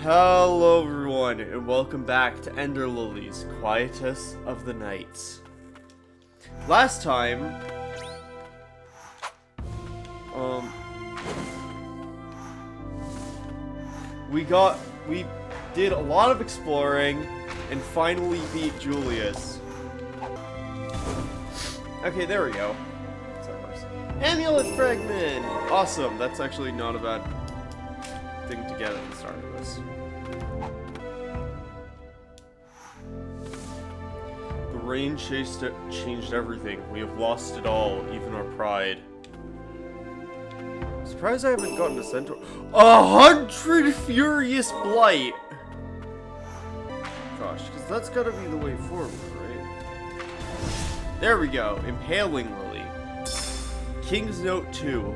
Hello everyone, and welcome back to Ender Lilies, Quietus of the Night. Last time, we did a lot of exploring, and finally beat Julius. Okay, there we go. Amulet Fragment! Awesome, that's actually not a bad thing to get at the start of this. The rain changed everything. We have lost it all, even our pride. Surprised I haven't gotten a centaur. 100 Furious Blight! Gosh, because that's gotta be the way forward, right? There we go. Impaling Lily. King's Note 2.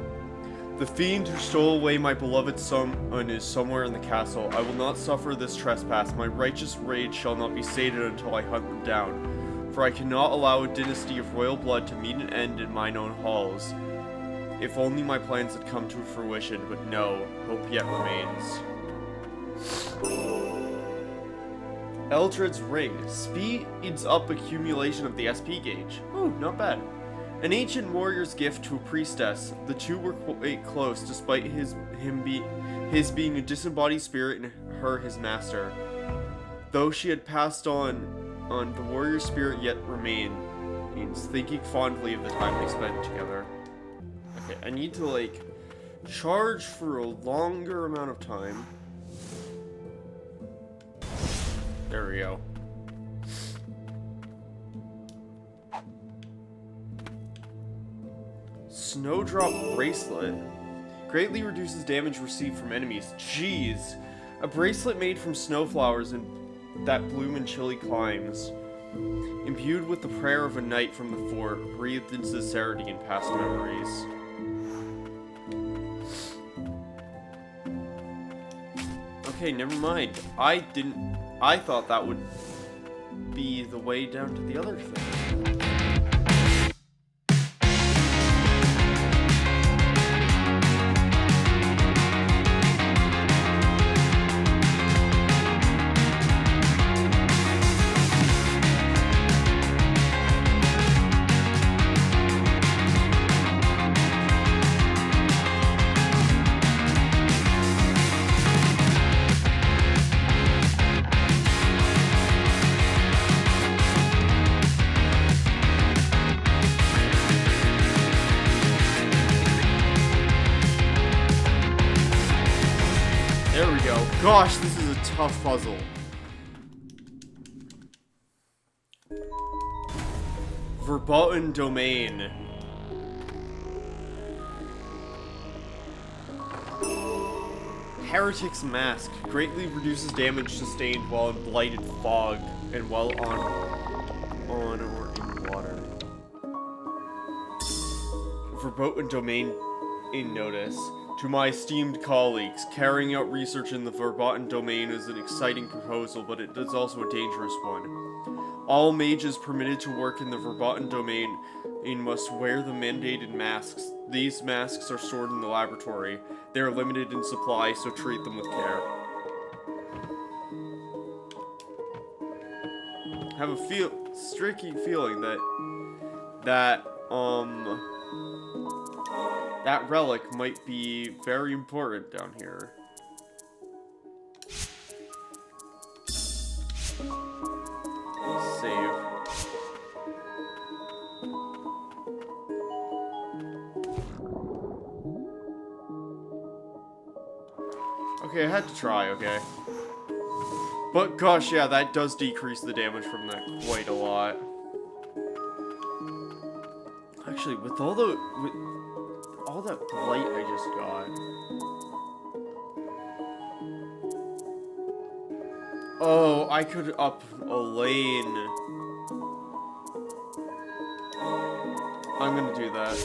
The fiend who stole away my beloved son is somewhere in the castle. I will not suffer this trespass. My righteous rage shall not be sated until I hunt them down. For I cannot allow a dynasty of royal blood to meet an end in mine own halls. If only my plans had come to fruition, but no, hope yet remains. Eldred's Ring. Speeds up accumulation of the SP gauge. Oh, not bad. An ancient warrior's gift to a priestess. The two were quite close, despite his being a disembodied spirit and her his master. Though she had passed on the warrior's spirit yet remains, thinking fondly of the time they spent together. Okay, I need to, like, charge for a longer amount of time. There we go. Snowdrop Bracelet. Greatly reduces damage received from enemies. Jeez. A bracelet made from snowflowers that bloom in chilly climes. Imbued with the prayer of a knight from the fort, breathed in sincerity and past memories. Okay, never mind. I thought that would be the way down to the other thing. There we go. Gosh, this is a tough puzzle. Verboten Domain. Heretic's Mask. Greatly reduces damage sustained while in blighted fog and while on or in water. Verboten Domain in notice. To my esteemed colleagues, carrying out research in the Verboten Domain is an exciting proposal, but it is also a dangerous one. All mages permitted to work in the Verboten Domain must wear the mandated masks. These masks are stored in the laboratory. They are limited in supply, so treat them with care. I have a streaky feeling that relic might be very important down here. Save. Okay, I had to try, okay. But gosh, yeah, that does decrease the damage from that quite a lot. Actually, with all that blight I just got. Oh, I could up a lane. I'm gonna do that.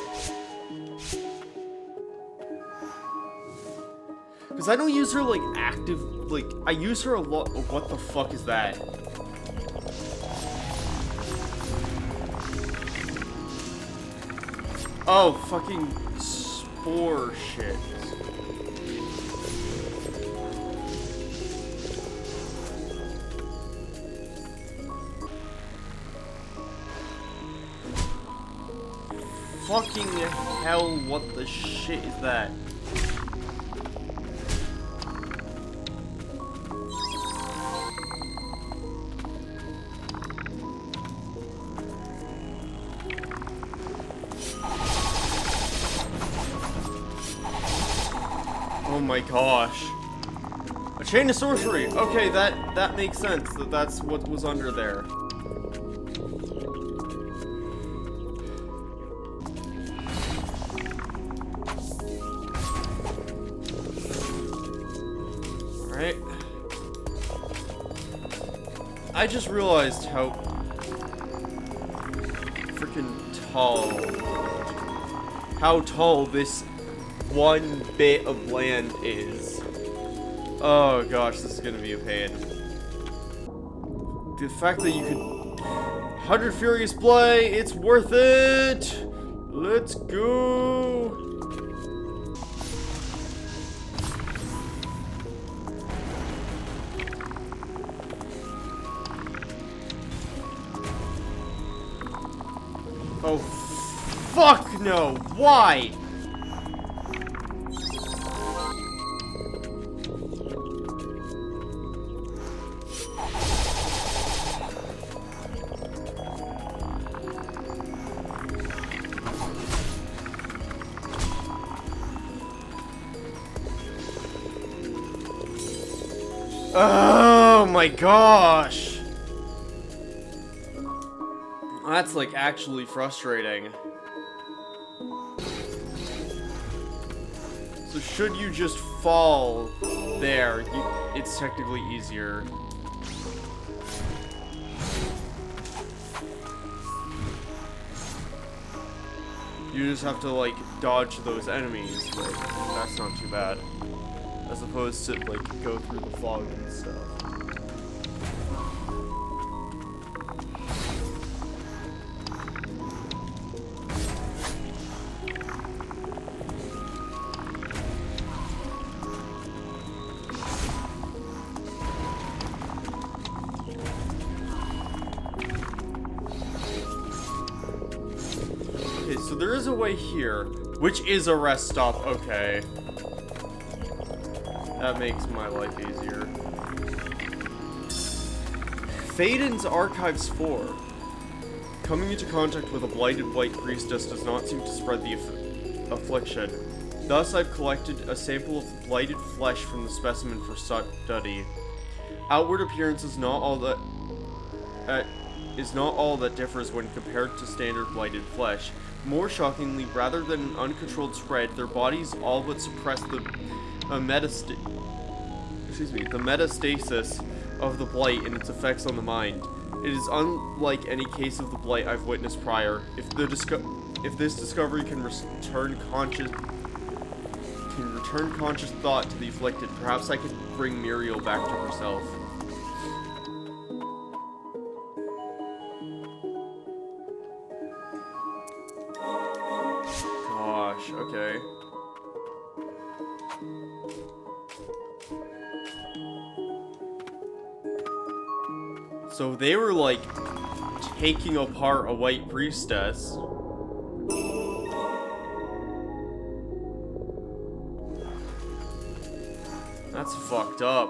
Because I don't use her, like, active, like, I use her a lot. Oh, what the fuck is that? Oh, fucking spore shit. fucking hell, what the shit is that? Oh my gosh. A chain of sorcery! Okay, that makes sense. That's what was under there. Alright. I just realized how freaking tall this one bit of land is. Oh gosh, this is gonna be a pain. The fact that you could 100 Furious Play, it's worth it! Let's go! Oh, fuck no! Why? Oh my gosh! That's like actually frustrating. So should you just fall there, it's technically easier. You just have to like dodge those enemies, but that's not too bad. As opposed to like go through the fog and stuff. Okay, so there is a way here, which is a rest stop. Okay. That makes my life easier. Faden's Archives 4. Coming into contact with a blighted white priestess does not seem to spread the affliction. Thus, I've collected a sample of the blighted flesh from the specimen for study. Outward appearance is not all that differs when compared to standard blighted flesh. More shockingly, rather than an uncontrolled spread, their bodies all but suppress the metastasis of the blight and its effects on the mind. It is unlike any case of the blight I've witnessed prior. If this discovery can return conscious thought to the afflicted, perhaps I could bring Muriel back to herself. Gosh, okay. So they were like taking apart a white priestess. That's fucked up.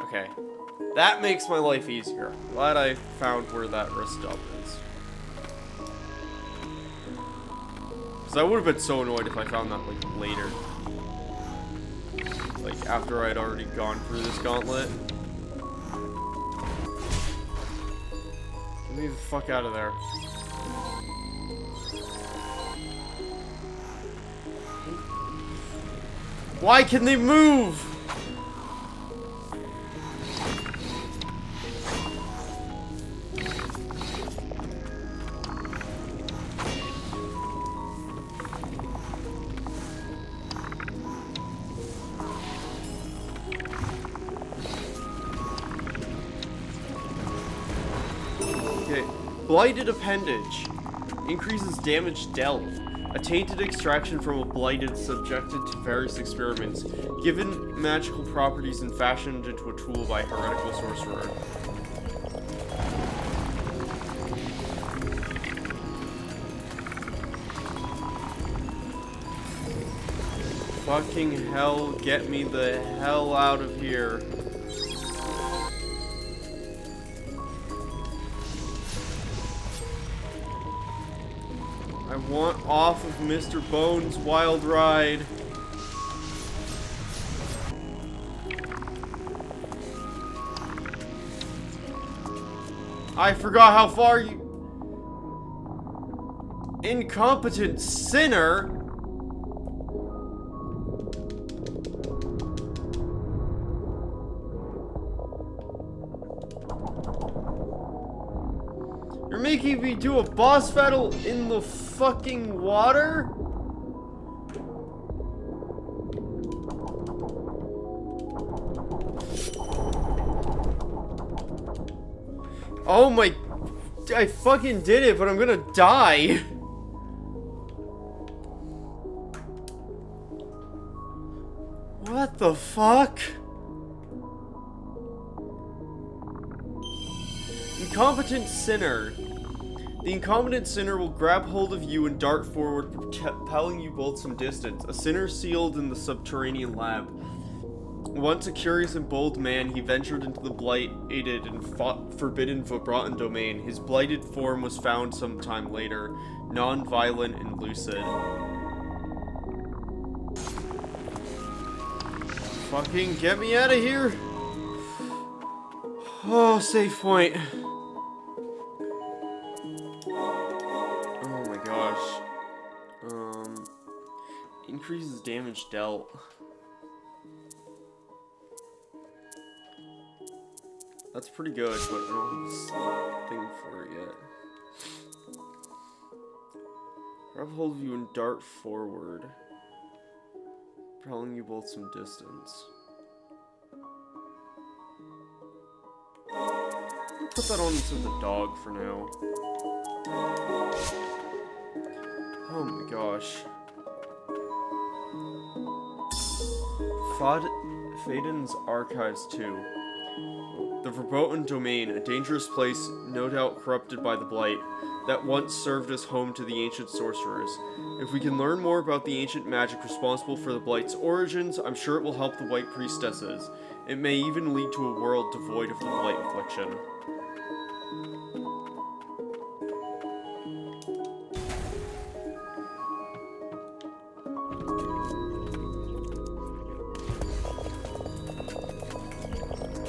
Okay. That makes my life easier. Glad I found where that rest stop is. Because I would have been so annoyed if I found that like later. Like, after I'd already gone through this gauntlet. Get me the fuck out of there. Why can they move? Blighted Appendage. Increases damage dealt. A tainted extraction from a blighted subjected to various experiments. Given magical properties and fashioned into a tool by a heretical sorcerer. Fucking hell, get me the hell out of here. I want off of Mr. Bones' wild ride. I forgot how far you... Incompetent sinner? You're making me do a boss battle in the fucking water? Oh my... I fucking did it, but I'm gonna die. What the fuck? Incompetent sinner. The incompetent sinner will grab hold of you and dart forward, propelling you both some distance. A sinner sealed in the subterranean lab. Once a curious and bold man, he ventured into the blighted and forbidden Verboten domain. His blighted form was found sometime later, non-violent and lucid. Fucking get me out of here! Oh, save point. Oh my gosh. Increases damage dealt. That's pretty good, but I don't have this thing for it yet. Grab hold of you and dart forward, propelling you both some distance. I'll put that on to the dog for now. Oh my gosh. Faden's Archives 2. The Verboten Domain, a dangerous place, no doubt corrupted by the Blight, that once served as home to the ancient sorcerers. If we can learn more about the ancient magic responsible for the Blight's origins, I'm sure it will help the White Priestesses. It may even lead to a world devoid of the Blight affliction.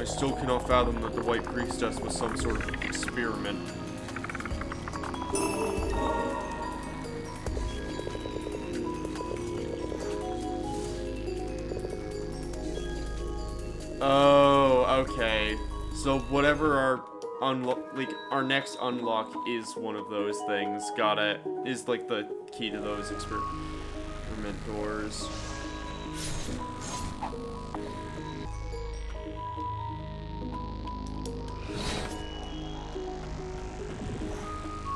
I still cannot fathom that the White Priestess was some sort of experiment. Oh, okay. So whatever our next unlock is one of those things. Got it. Is like the key to those experiment doors.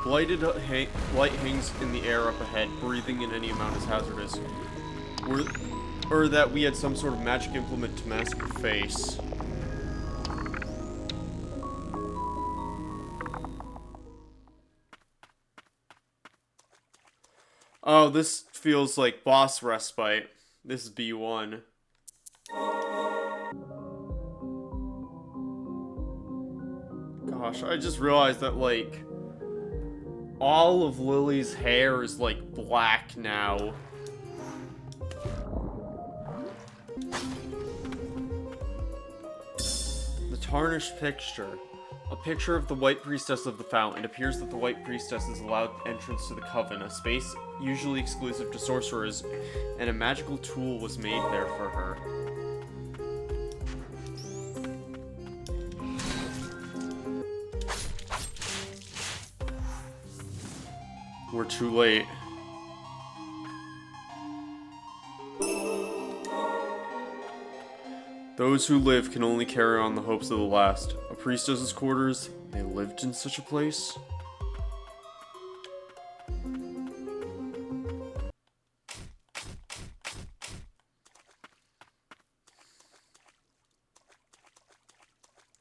Light hangs in the air up ahead. Breathing in any amount is hazardous. Or that we had some sort of magic implement to mask your face. Oh, this feels like boss respite. This is B1. Gosh, I just realized that, like, all of Lily's hair is, like, black now. The Tarnished Picture. A picture of the White Priestess of the Fountain. It appears that the White Priestess is allowed entrance to the Coven, a space usually exclusive to sorcerers, and a magical tool was made there for her. We're too late. Those who live can only carry on the hopes of the last. A priestess's quarters, they lived in such a place?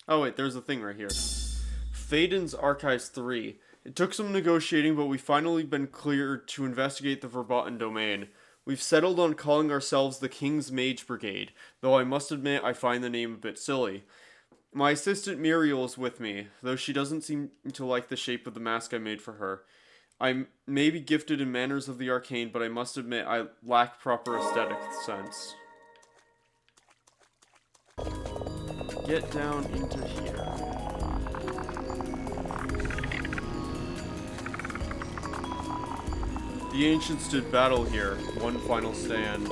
Oh wait, there's a thing right here. Faden's Archives 3. It took some negotiating, but we've finally been cleared to investigate the Verboten Domain. We've settled on calling ourselves the King's Mage Brigade, though I must admit I find the name a bit silly. My assistant Muriel is with me, though she doesn't seem to like the shape of the mask I made for her. I may be gifted in manners of the arcane, but I must admit I lack proper aesthetic sense. Get down into here. The ancients did battle here, one final stand.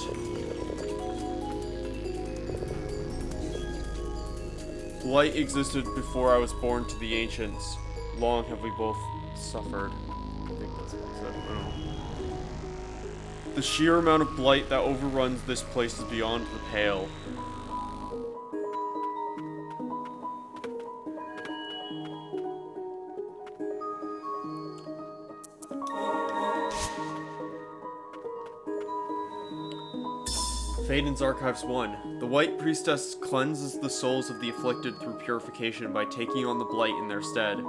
Light existed before I was born to the ancients. Long have we both suffered. I think that's what it said. I don't know. The sheer amount of blight that overruns this place is beyond the pale. Faden's Archives 1. The White Priestess cleanses the souls of the afflicted through purification by taking on the blight in their stead.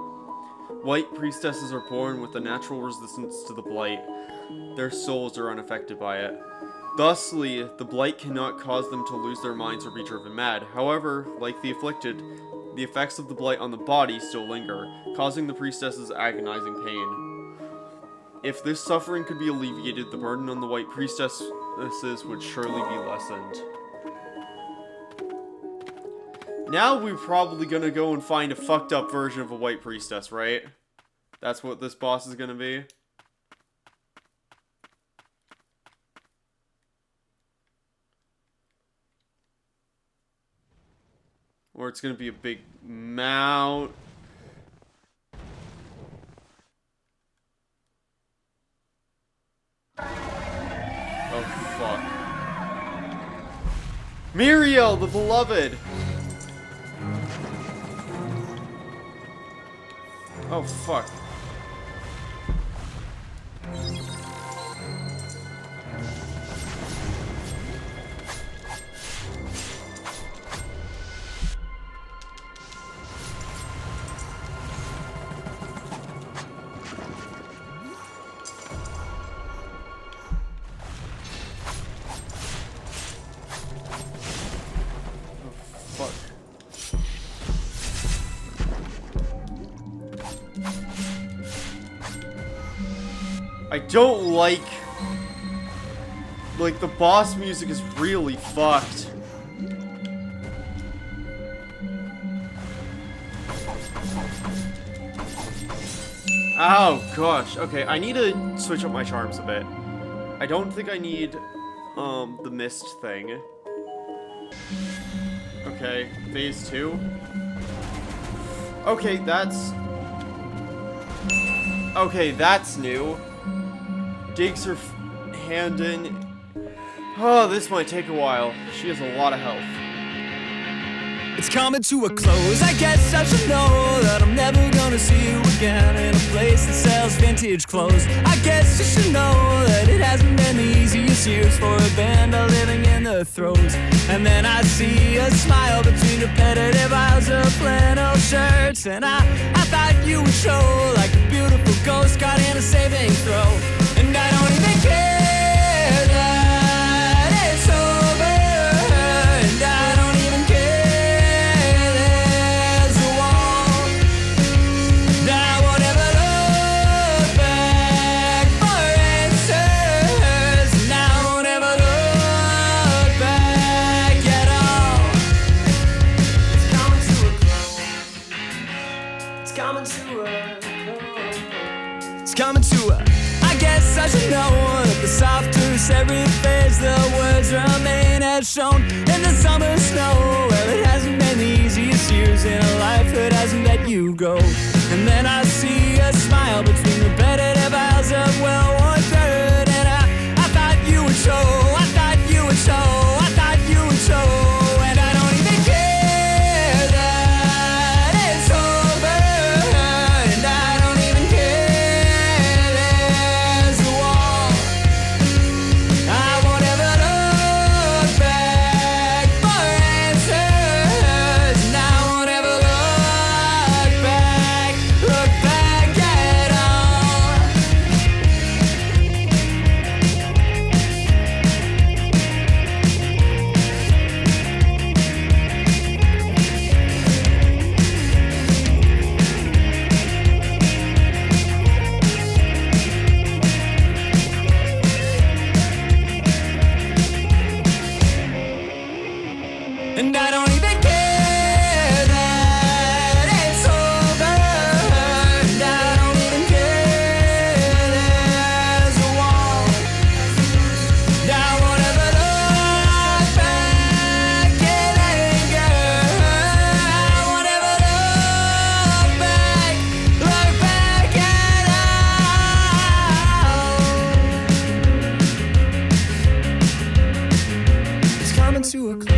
White Priestesses are born with a natural resistance to the blight. Their souls are unaffected by it. Thusly, the blight cannot cause them to lose their minds or be driven mad. However, like the afflicted, the effects of the blight on the body still linger, causing the priestesses agonizing pain. If this suffering could be alleviated, the burden on the White Priestesses would surely be lessened. Now we're probably gonna go and find a fucked up version of a White Priestess, right? That's what this boss is gonna be. Or it's gonna be a big mount. Oh, fuck. Muriel, the beloved! Oh, fuck. I don't like the boss music is really fucked. Oh gosh, okay, I need to switch up my charms a bit. I don't think I need, the mist thing. Okay, phase 2. Okay, that's new. Digs her hand in. Oh, this might take a while. She has a lot of health. It's coming to a close. I guess I should know that I'm never gonna see you again in a place that sells vintage clothes. I guess you should know that it hasn't been the easiest years for a band of living in the throes. And then I see a smile between repetitive aisles of flannel shirts, and I thought you would show like a beautiful ghost caught in a saving throw. And I don't even care that it's over, and I don't even care there's a wall. And I won't ever look back for answers, and I won't ever look back at all. It's coming to a close. It's coming to a close. It's coming to a I guess I should know that the softer serif phase, the words remain as shown in the summer snow. Well, it hasn't been the easiest years in a life that hasn't let you go. And then I see a smile between repetitive aisles of well-worn dirt, and I thought you would show, I thought you would show, I thought you would show. And I don't even care that it's over, and I don't even care. Look back at all. And I don't even care that it's over. And I don't even care there's a wall. And I won't ever look back in anger. I won't ever look back at all. It's coming to a close.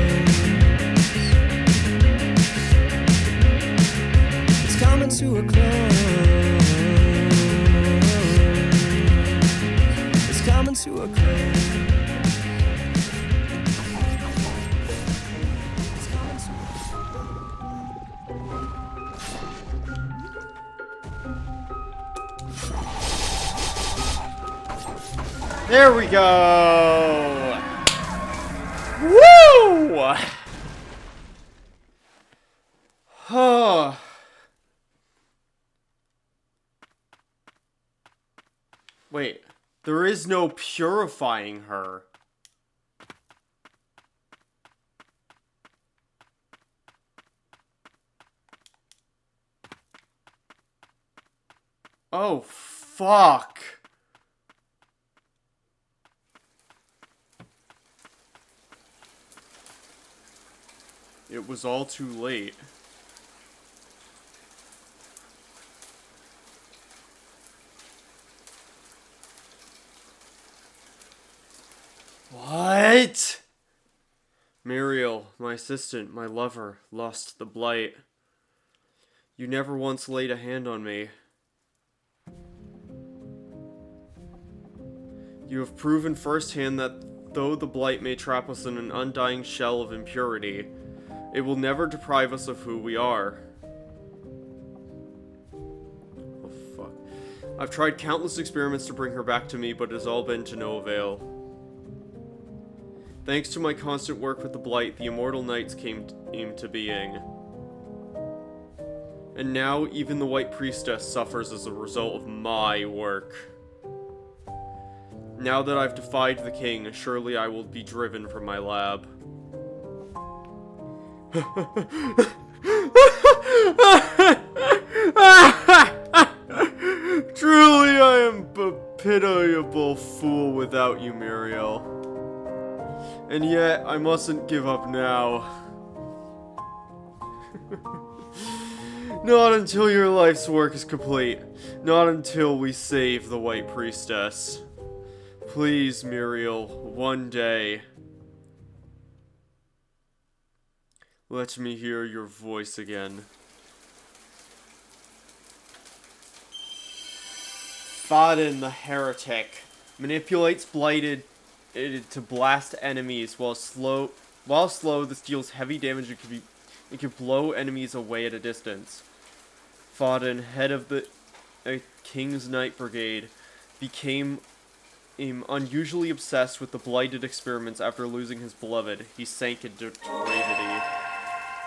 Coming to a close. It's coming to a close. It's coming to a There we go! Woo! Huh. Wait, there is no purifying her. Oh, fuck. It was all too late. What? Muriel, my assistant, my lover, lost the blight. You never once laid a hand on me. You have proven firsthand that though the blight may trap us in an undying shell of impurity, it will never deprive us of who we are. Oh, fuck. I've tried countless experiments to bring her back to me, but it has all been to no avail. Thanks to my constant work with the blight, the immortal knights came into being. And now, even the White Priestess suffers as a result of my work. Now that I've defied the king, surely I will be driven from my lab. Truly, I am a pitiable fool without you, Muriel. And yet, I mustn't give up now. Not until your life's work is complete. Not until we save the White Priestess. Please, Muriel, one day. Let me hear your voice again. Faden the Heretic manipulates blighted to blast enemies while slow. This deals heavy damage. It can blow enemies away at a distance. Faden, head of the King's Knight Brigade, became unusually obsessed with the blighted experiments after losing his beloved. He sank into depravity.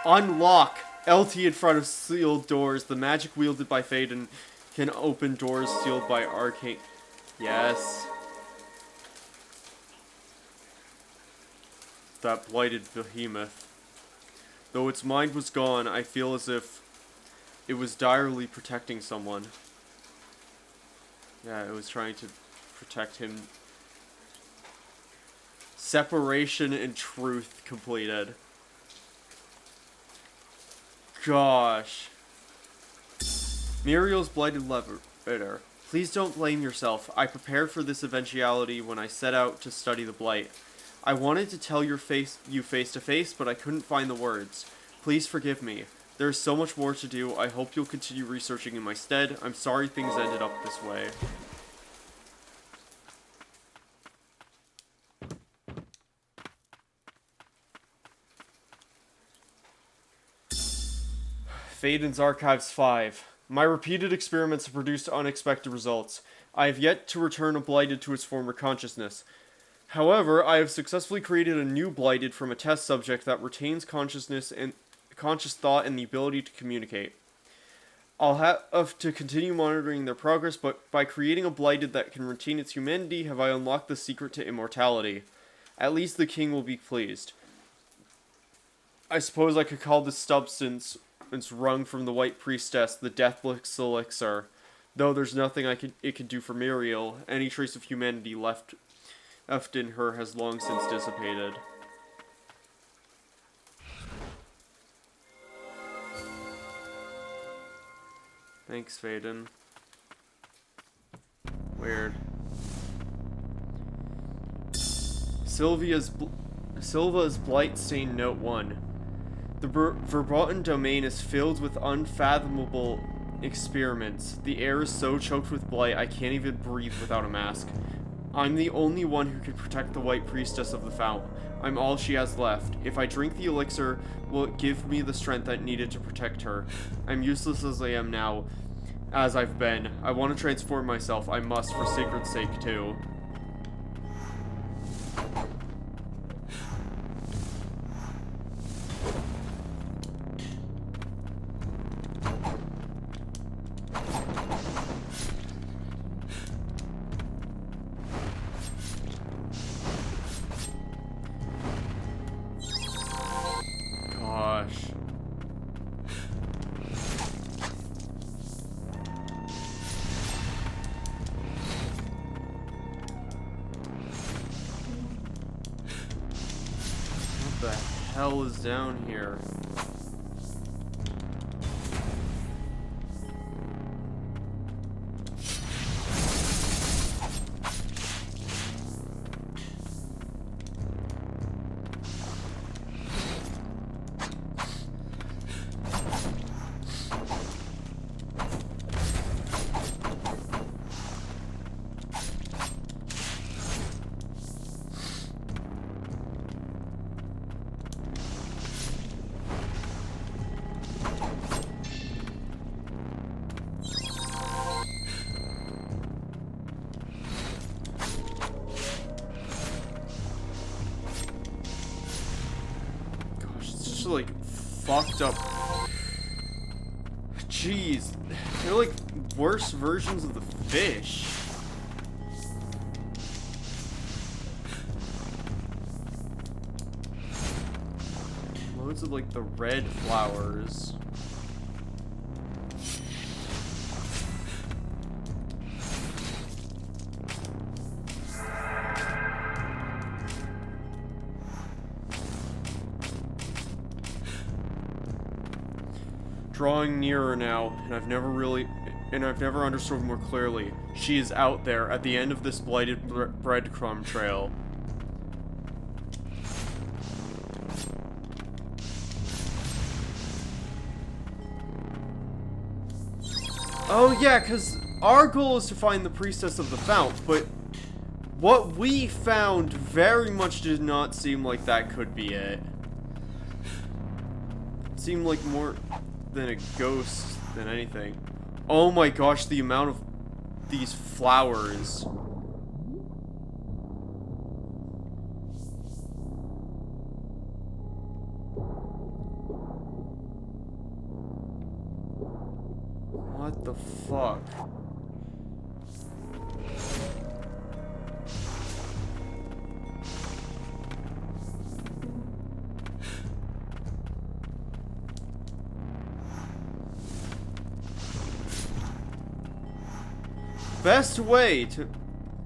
Unlock LT in front of sealed doors. The magic wielded by Faden can open doors sealed by arcane. Yes. That blighted behemoth. Though its mind was gone, I feel as if it was direly protecting someone. Yeah, it was trying to protect him. Separation and truth completed. Gosh. Muriel's blighted lover. Please don't blame yourself. I prepared for this eventuality when I set out to study the blight. I wanted to tell you face to face, but I couldn't find the words. Please forgive me. There's so much more to do. I hope you'll continue researching in my stead. I'm sorry things ended up this way. Faden's Archives 5. My repeated experiments have produced unexpected results. I have yet to return a blighted to its former consciousness. However, I have successfully created a new blighted from a test subject that retains consciousness and conscious thought and the ability to communicate. I'll have to continue monitoring their progress, but by creating a blighted that can retain its humanity, have I unlocked the secret to immortality. At least the king will be pleased. I suppose I could call this substance it's wrung from the White Priestess the Deathless Elixir. Though there's nothing it could do for Muriel, any trace of humanity left in her has long since dissipated. Thanks, Faden. Weird. Silva's Blight-stained Note 1. The verboten domain is filled with unfathomable experiments. The air is so choked with blight I can't even breathe without a mask. I'm the only one who can protect the White Priestess of the Fount. I'm all she has left. If I drink the elixir, will it give me the strength I needed to protect her? I'm useless as I am now, as I've been. I want to transform myself. I must, for sacred sake, too. What the hell is down here? Like fucked up. Jeez, they're like worse versions of the fish. Loads of like the red flowers. Drawing nearer now, and I've never understood more clearly. She is out there at the end of this blighted breadcrumb trail. Oh yeah, because our goal is to find the Priestess of the Fount, but what we found very much did not seem like that could be it. It seemed like more than a ghost than anything. Oh my gosh, the amount of these flowers. What the fuck? Best way to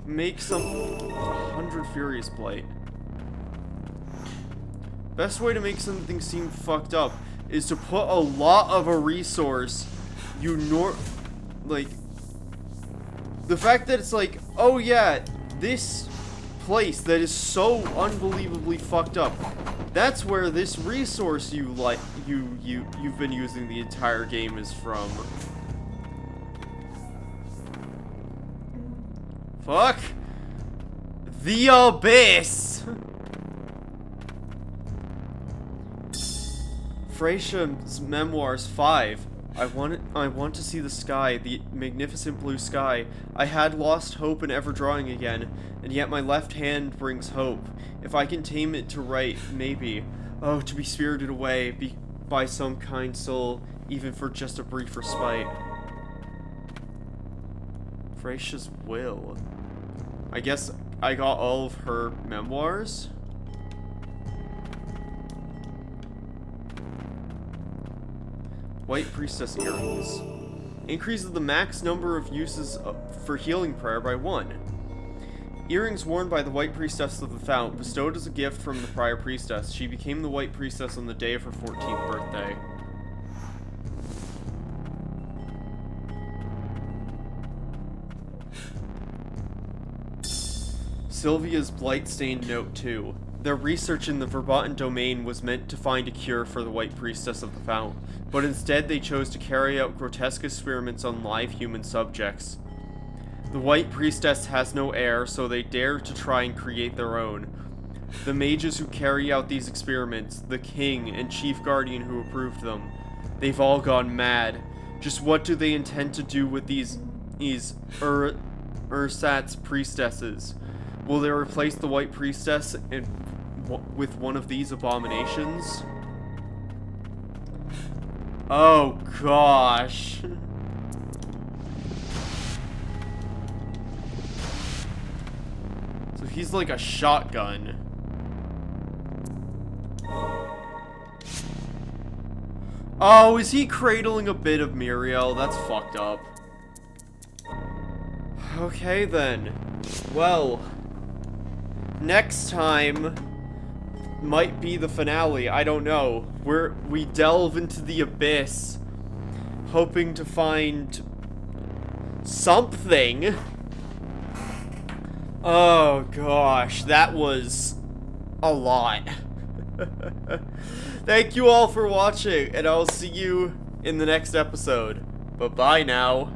make some 100 Furious Blight. Best way to make something seem fucked up is to put a lot of a resource like the fact that it's like, oh yeah, this place that is so unbelievably fucked up, that's where this resource you've been using the entire game is from. Fuck the abyss. Freysia's Memoirs 5. I want to see the sky, the magnificent blue sky. I had lost hope in ever drawing again, and yet my left hand brings hope. If I can tame it to write, maybe. Oh, to be spirited away by some kind soul, even for just a brief respite. Freysia's will. I guess I got all of her memoirs. White Priestess earrings. Increases the max number of uses for healing prayer by 1. Earrings worn by the White Priestess of the Fount, bestowed as a gift from the prior priestess. She became the White Priestess on the day of her 14th birthday. Sylvia's Blight-stained Note 2. Their research in the Verboten domain was meant to find a cure for the White Priestess of the Fount, but instead they chose to carry out grotesque experiments on live human subjects. The White Priestess has no heir, so they dare to try and create their own. The mages who carry out these experiments, the king and chief guardian who approved them, they've all gone mad. Just what do they intend to do with these ersatz priestesses? Will they replace the White Priestess with one of these abominations? Oh gosh. So he's like a shotgun. Oh, is he cradling a bit of Muriel? That's fucked up. Okay then. Well, next time might be the finale. I don't know. We delve into the abyss, hoping to find something. Oh gosh, that was a lot. Thank you all for watching, and I'll see you in the next episode. Bye-bye now.